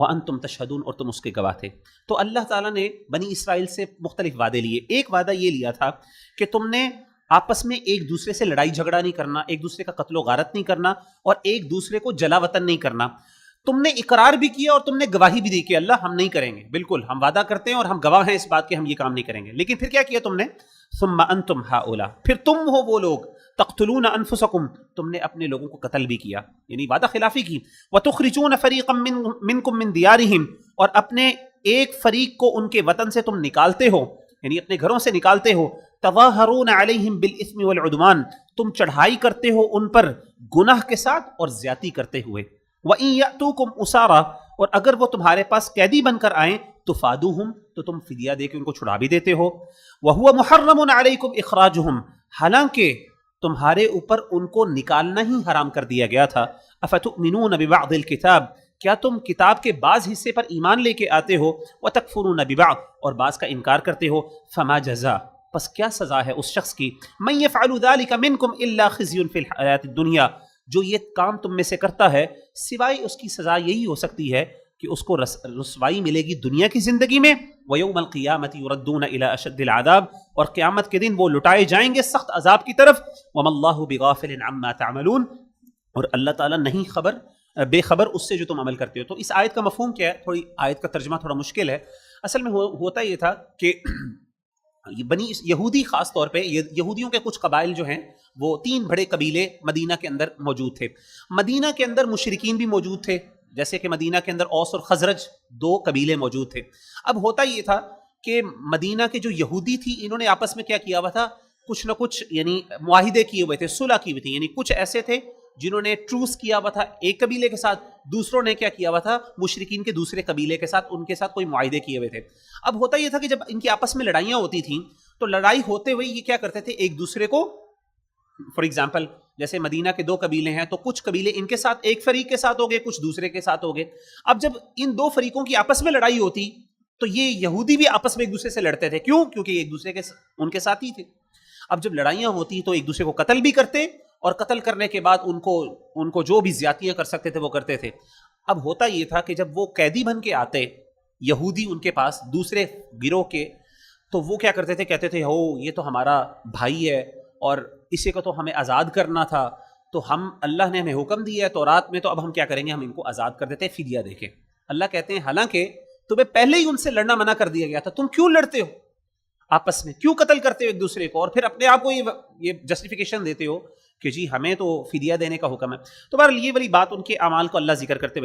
وَأَنْتُمْ تَشْهَدُونَ، اور تم اس کے گواہ تھے۔ تو اللہ تعالیٰ نے بنی اسرائیل سے مختلف وعدے لیے۔ ایک وعدہ یہ لیا تھا کہ تم نے آپس میں ایک دوسرے سے لڑائی جھگڑا نہیں کرنا، ایک دوسرے کا قتل و غارت نہیں کرنا، اور ایک دوسرے کو جلا وطن نہیں کرنا۔ تم نے اقرار بھی کیا اور تم نے گواہی بھی دی کہ اللہ ہم نہیں کریں گے، بالکل ہم وعدہ کرتے ہیں اور ہم گواہ ہیں اس بات کے ہم یہ کام نہیں کریں گے۔ لیکن پھر کیا کیا تم نے؟ ثم انتم ہؤلاء، پھر تم ہو وہ لوگ، تقتلون انفسکم، تم نے اپنے لوگوں کو قتل بھی کیا، یعنی وعدہ خلافی کی، وتخرجون فریقا منکم من دیارہم، اور اپنے ایک فریق کو ان کے وطن سے تم نکالتے ہو، یعنی اپنے گھروں سے نکالتے ہو، تظاہرون علیہم بالاثم والعدوان، تم چڑھائی کرتے ہو ان پر گناہ کے ساتھ اور زیادتی کرتے ہوئے، وَإِن يَأْتُوكُمْ أُسَارَىٰ، اور اگر وہ تمہارے پاس قیدی بن کر آئیں تفادوہم، تو تم فدیہ دے کے ان کو چھڑا بھی دیتے ہو، وَهُوَ مُحَرَّمٌ عَلَيْكُمْ إِخْرَاجُهُمْ، حالانکہ تمہارے اوپر ان کو نکالنا ہی حرام کر دیا گیا تھا، أَفَتُؤْمِنُونَ بِبَعْضِ الْكِتَابِ، کیا تم کتاب کے بعض حصے پر ایمان لے کے آتے ہو، وَتَكْفُرُونَ بِبَعْض، اور بعض کا انکار کرتے ہو، فَمَا جَزَاءُ، پس کیا سزا ہے اس شخص کی، مَن يَفْعَلُ ذَلِكَ مِنكُمْ إِلَّا خِزْيٌ فِي الْحَيَاةِ الدُّنْيَا، جو یہ کام تم میں سے کرتا ہے سوائے اس کی سزا یہی ہو سکتی ہے کہ اس کو رسوائی ملے گی دنیا کی زندگی میں، وَيَوْمَ الْقِيَامَةِ يُرَدُّونَ إِلَىٰ أَشَدِّ الْعَذَابِ، اور قیامت کے دن وہ لٹائے جائیں گے سخت عذاب کی طرف، وَمَا اللَّهُ بِغَافِلٍ عَمَّا تَعْمَلُونَ، اور اللہ تعالیٰ نہیں بے خبر اس سے جو تم عمل کرتے ہو۔ تو اس آیت کا مفہوم کیا ہے؟ تھوڑی آیت کا ترجمہ تھوڑا مشکل ہے، اصل میں ہوتا یہ تھا کہ بنی یہودی، خاص طور پہ یہودیوں کے کچھ قبائل جو ہیں وہ 3 بڑے قبیلے مدینہ کے اندر موجود تھے۔ مدینہ کے اندر مشرکین بھی موجود تھے، جیسے کہ مدینہ کے اندر اوس اور خزرج 2 قبیلے موجود تھے۔ اب ہوتا یہ تھا کہ مدینہ کے جو یہودی تھی انہوں نے آپس میں کیا کیا ہوا تھا، کچھ نہ کچھ یعنی معاہدے کیے ہوئے تھے، صلح کی ہوئی تھی، یعنی کچھ ایسے تھے جنہوں نے ٹروس کیا ہوا تھا ایک قبیلے کے ساتھ، دوسروں نے کیا کیا ہوا تھا مشرکین کے دوسرے قبیلے کے ساتھ، ان کے ساتھ کوئی معاہدے کیے ہوئے تھے۔ اب ہوتا یہ تھا کہ جب ان کی آپس میں لڑائیاں ہوتی تھیں تو لڑائی ہوتے ہوئے یہ کیا کرتے تھے، ایک دوسرے کو، فار ایگزامپل جیسے مدینہ کے 2 قبیلے ہیں تو کچھ قبیلے ان کے ساتھ ایک فریق کے ساتھ ہو گئے، کچھ دوسرے کے ساتھ ہو گئے۔ اب جب ان 2 فریقوں کی آپس میں لڑائی ہوتی تو یہ یہودی بھی آپس میں ایک دوسرے سے لڑتے تھے، کیوں؟ کیونکہ ایک دوسرے کے ان کے ساتھ ہی تھے۔ اب جب لڑائیاں ہوتی تو ایک دوسرے کو قتل بھی کرتے، اور قتل کرنے کے بعد ان کو جو بھی زیادتیاں کر سکتے تھے وہ کرتے تھے۔ اب ہوتا یہ تھا کہ جب وہ قیدی بن کے آتے یہودی ان کے پاس دوسرے گروہ کے، تو وہ کیا کرتے تھے، کہتے تھے ہو یہ تو ہمارا بھائی ہے اور اسے کو تو ہمیں آزاد کرنا تھا، تو ہم اللہ نے ہمیں حکم دیا ہے تورات میں، تو اب ہم کیا کریں گے، ہم ان کو آزاد کر دیتے ہیں فدیہ دے کے۔ اللہ کہتے ہیں حالانکہ تمہیں پہلے ہی ان سے لڑنا منع کر دیا گیا تھا، تم کیوں لڑتے ہو آپس میں، کیوں قتل کرتے ہو ایک دوسرے کو، اور پھر اپنے آپ کو یہ جسٹیفیکیشن دیتے ہو کہ جی ہمیں تو فدیہ دینے کا حکم ہے۔ تو بہرحال یہ والی بات ان کے اعمال کو اللہ ذکر کرتے ہوئے